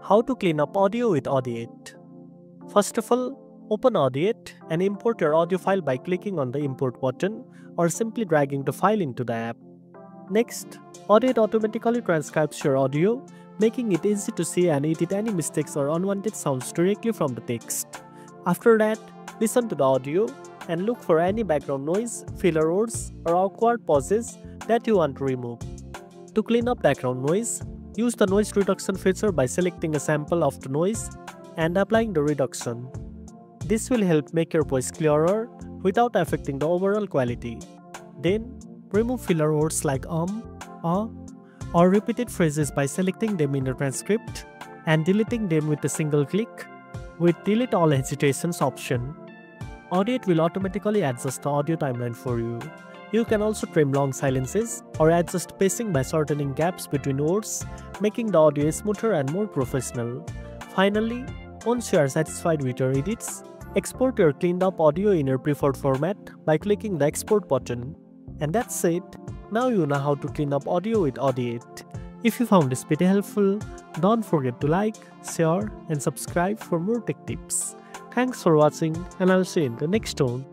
How to clean up audio with Audiate. First of all, open Audiate and import your audio file by clicking on the import button or simply dragging the file into the app. Next, Audiate automatically transcribes your audio, making it easy to see and edit any mistakes or unwanted sounds directly from the text. After that, listen to the audio and look for any background noise, filler words, or awkward pauses that you want to remove. To clean up background noise, use the noise reduction feature by selecting a sample of the noise and applying the reduction. This will help make your voice clearer without affecting the overall quality. Then, remove filler words like or repeated phrases by selecting them in the transcript and deleting them with a single click with Delete All Hesitations option. Audiate will automatically adjust the audio timeline for you. You can also trim long silences or adjust pacing by shortening gaps between words, making the audio smoother and more professional. Finally, once you are satisfied with your edits, export your cleaned up audio in your preferred format by clicking the export button. And that's it. Now you know how to clean up audio with Audiate. If you found this video helpful, don't forget to like, share, and subscribe for more tech tips. Thanks for watching, and I'll see you in the next one.